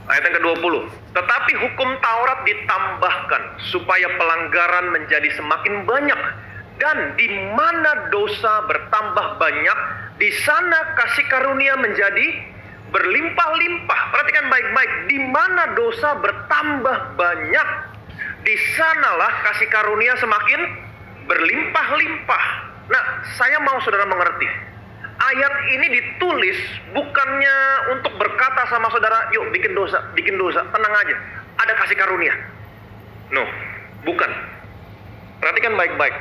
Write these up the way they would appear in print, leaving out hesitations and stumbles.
Ayat yang ke-20. Tetapi hukum Taurat ditambahkan supaya pelanggaran menjadi semakin banyak. Dan di mana dosa bertambah banyak, di sana kasih karunia menjadi berlimpah-limpah. Perhatikan baik-baik. Di mana dosa bertambah banyak, di sanalah kasih karunia semakin berlimpah-limpah. Nah, saya mau saudara mengerti. Ayat ini ditulis bukannya untuk berkata sama saudara, yuk bikin dosa, tenang aja, ada kasih karunia. No, bukan. Perhatikan baik-baik.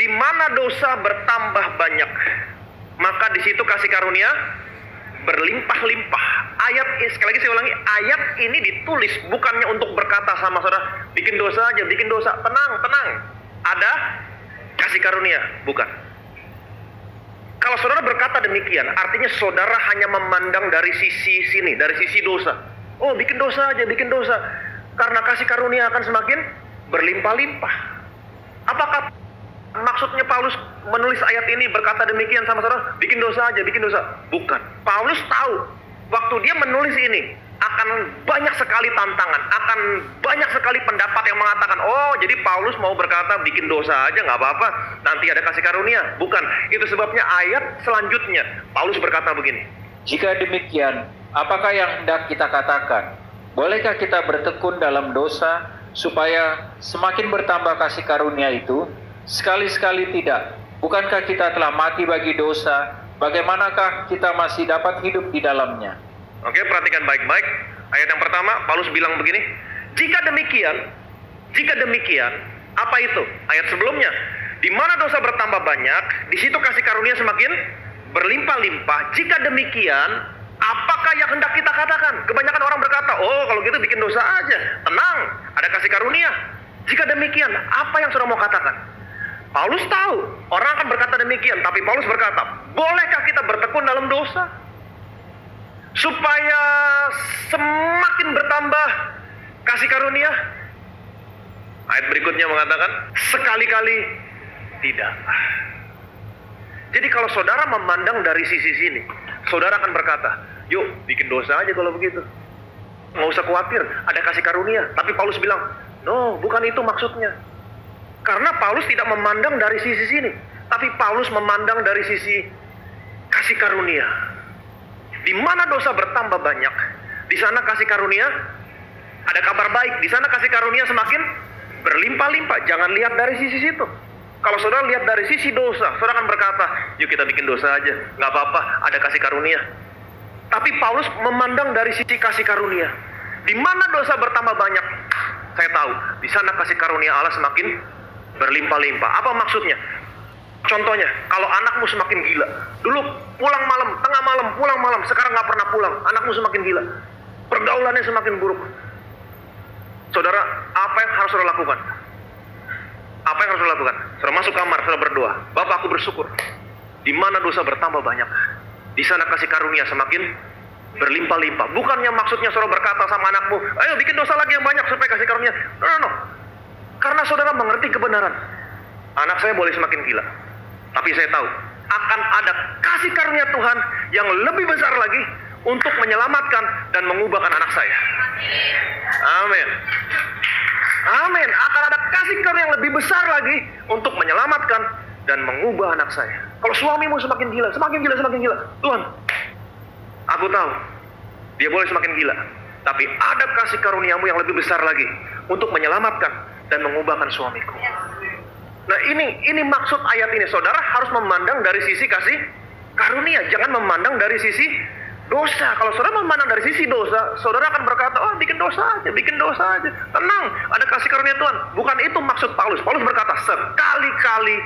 Di mana dosa bertambah banyak, maka di situ kasih karunia berlimpah-limpah. Ayat, sekali lagi saya ulangi, ayat ini ditulis bukannya untuk berkata sama saudara, bikin dosa aja, tenang. Ada kasih karunia, bukan. Kalau saudara berkata demikian, artinya saudara hanya memandang dari sisi sini, dari sisi dosa. Oh, bikin dosa aja, karena kasih karunia akan semakin berlimpah-limpah. Apakah maksudnya Paulus menulis ayat ini berkata demikian sama saudara, bikin dosa aja, Bukan. Paulus tahu, waktu dia menulis ini, akan banyak sekali tantangan, akan banyak sekali pendapat yang mengatakan, oh jadi Paulus mau berkata bikin dosa aja nggak apa-apa, nanti ada kasih karunia. Bukan, itu sebabnya ayat selanjutnya Paulus berkata begini. Jika demikian, apakah yang hendak kita katakan? Bolehkah kita bertekun dalam dosa supaya semakin bertambah kasih karunia itu? Sekali-sekali tidak. Bukankah kita telah mati bagi dosa? Bagaimanakah kita masih dapat hidup di dalamnya? Oke, perhatikan baik-baik. Ayat yang pertama, Paulus bilang begini. Jika demikian, apa itu? Ayat sebelumnya, di mana dosa bertambah banyak, di situ kasih karunia semakin berlimpah-limpah. Jika demikian, apakah yang hendak kita katakan? Kebanyakan orang berkata, oh kalau gitu bikin dosa aja, tenang, ada kasih karunia. Jika demikian, apa yang saudara mau katakan? Paulus tahu, orang akan berkata demikian, tapi Paulus berkata, bolehkah kita bertekun dalam dosa? Supaya semakin bertambah kasih karunia. Ayat berikutnya mengatakan, sekali-kali tidak. Jadi kalau saudara memandang dari sisi sini, saudara akan berkata, yuk bikin dosa aja kalau begitu, nggak usah khawatir, ada kasih karunia. Tapi Paulus bilang, no, bukan itu maksudnya. Karena Paulus tidak memandang dari sisi sini, tapi Paulus memandang dari sisi kasih karunia. Di mana dosa bertambah banyak, di sana kasih karunia ada kabar baik. Di sana kasih karunia semakin berlimpah-limpah. Jangan lihat dari sisi situ. Kalau saudara lihat dari sisi dosa, saudara akan berkata, yuk kita bikin dosa aja, nggak apa-apa, ada kasih karunia. Tapi Paulus memandang dari sisi kasih karunia. Di mana dosa bertambah banyak, saya tahu, di sana kasih karunia Allah semakin berlimpah-limpah. Apa maksudnya? Contohnya, kalau anakmu semakin gila, dulu pulang malam, tengah malam, pulang malam, sekarang nggak pernah pulang, anakmu semakin gila, pergaulannya semakin buruk. Saudara, apa yang harus saudara lakukan? Apa yang harus saudara lakukan? Saudara masuk kamar, saudara berdoa, Bapak aku bersyukur, di mana dosa bertambah banyak, di sana kasih karunia semakin berlimpah-limpah. Bukannya maksudnya saudara berkata sama anakmu, ayo bikin dosa lagi yang banyak supaya kasih karunia. No. Karena saudara mengerti kebenaran. Anak saya boleh semakin gila, tapi saya tahu akan ada kasih karunia Tuhan yang lebih besar lagi untuk menyelamatkan dan mengubahkan anak saya. Amin. Amin. Akan ada kasih karunia yang lebih besar lagi untuk menyelamatkan dan mengubah anak saya. Kalau suamimu semakin gila, Tuhan, aku tahu dia boleh semakin gila, tapi ada kasih karuniamu yang lebih besar lagi untuk menyelamatkan dan mengubahkan suamiku. Nah ini maksud ayat ini. Saudara harus memandang dari sisi kasih karunia, jangan memandang dari sisi dosa. Kalau saudara memandang dari sisi dosa, saudara akan berkata, oh bikin dosa aja, tenang, ada kasih karunia Tuhan. Bukan itu maksud Paulus. Paulus berkata, sekali-kali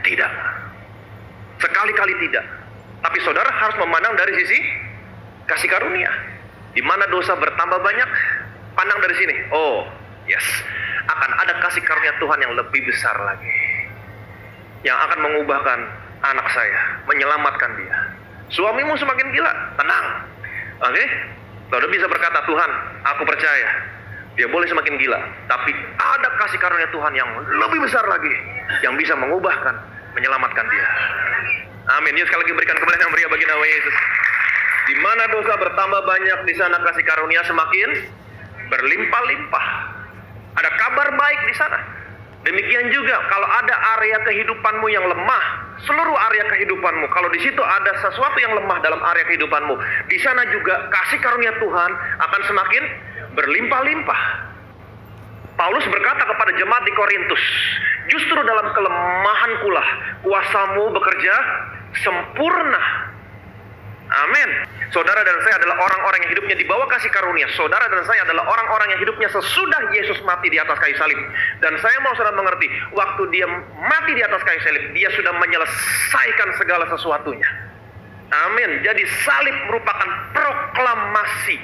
tidak. Tapi saudara harus memandang dari sisi kasih karunia. Di mana dosa bertambah banyak, pandang dari sini. Oh, yes. Akan ada kasih karunia Tuhan yang lebih besar lagi, yang akan mengubahkan anak saya, menyelamatkan dia. Suamimu semakin gila, tenang. Oke? Saudara bisa berkata, Tuhan, aku percaya dia boleh semakin gila, tapi ada kasih karunia Tuhan yang lebih besar lagi, yang bisa mengubahkan, menyelamatkan dia. Amin. Yuk sekali lagi berikan kemuliaan yang meriah bagi nama Yesus. Di mana dosa bertambah banyak, di sana kasih karunia semakin berlimpah-limpah. Ada kabar baik di sana. Demikian juga kalau ada area kehidupanmu yang lemah, seluruh area kehidupanmu, kalau di situ ada sesuatu yang lemah dalam area kehidupanmu, di sana juga kasih karunia Tuhan akan semakin berlimpah-limpah. Paulus berkata kepada jemaat di Korintus, justru dalam kelemahankulah kuasamu bekerja sempurna. Amin. Saudara dan saya adalah orang-orang yang hidupnya di bawah kasih karunia. Saudara dan saya adalah orang-orang yang hidupnya sesudah Yesus mati di atas kayu salib. Dan saya mau saudara mengerti, waktu dia mati di atas kayu salib, dia sudah menyelesaikan segala sesuatunya. Amin. Jadi salib merupakan proklamasi.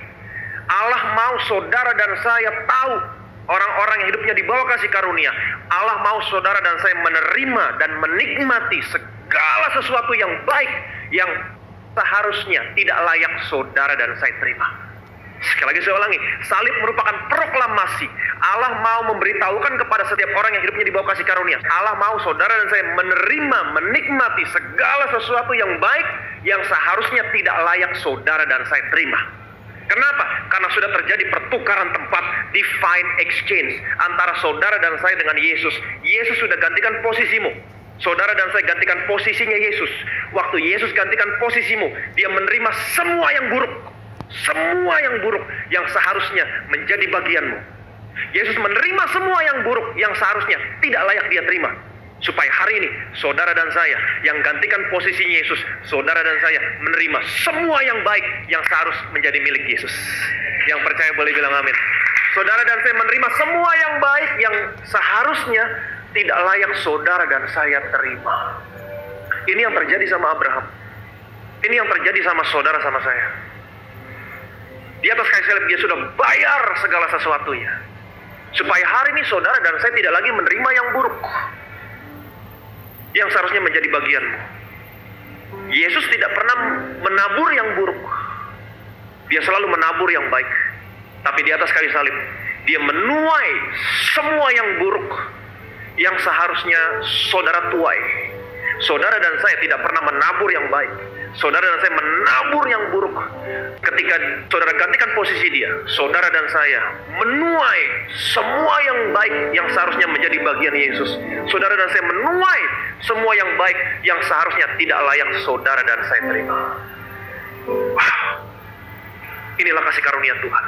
Allah mau saudara dan saya tahu, orang-orang yang hidupnya di bawah kasih karunia, Allah mau saudara dan saya menerima dan menikmati segala sesuatu yang baik yang seharusnya tidak layak saudara dan saya terima. Sekali lagi saya ulangi, salib merupakan proklamasi. Allah mau memberitahukan kepada setiap orang yang hidupnya di bawah kasih karunia. Allah mau saudara dan saya menerima, menikmati segala sesuatu yang baik yang seharusnya tidak layak saudara dan saya terima. Kenapa? Karena sudah terjadi pertukaran tempat, divine exchange antara saudara dan saya dengan Yesus. Yesus sudah gantikan posisimu. Saudara dan saya gantikan posisinya Yesus. Waktu Yesus gantikan posisimu, dia menerima semua yang buruk. Semua yang buruk yang seharusnya menjadi bagianmu. Yesus menerima semua yang buruk yang seharusnya tidak layak dia terima. Supaya hari ini, saudara dan saya yang gantikan posisinya Yesus, saudara dan saya menerima semua yang baik yang seharus menjadi milik Yesus. Yang percaya boleh bilang amin. Saudara dan saya menerima semua yang baik yang seharusnya tidak layak saudara dan saya terima. Ini yang terjadi sama Abraham. Ini yang terjadi sama saudara sama saya. Di atas kayu salib dia sudah bayar segala sesuatunya. Supaya hari ini saudara dan saya tidak lagi menerima yang buruk yang seharusnya menjadi bagianmu. Yesus tidak pernah menabur yang buruk. Dia selalu menabur yang baik. Tapi di atas kayu salib dia menuai semua yang buruk yang seharusnya saudara tuai. Saudara dan saya tidak pernah menabur yang baik. Saudara dan saya menabur yang buruk. Ketika saudara gantikan posisi dia, saudara dan saya menuai semua yang baik yang seharusnya menjadi bagian Yesus. Saudara dan saya menuai semua yang baik yang seharusnya tidak layak saudara dan saya terima. Wow. Inilah kasih karunia Tuhan.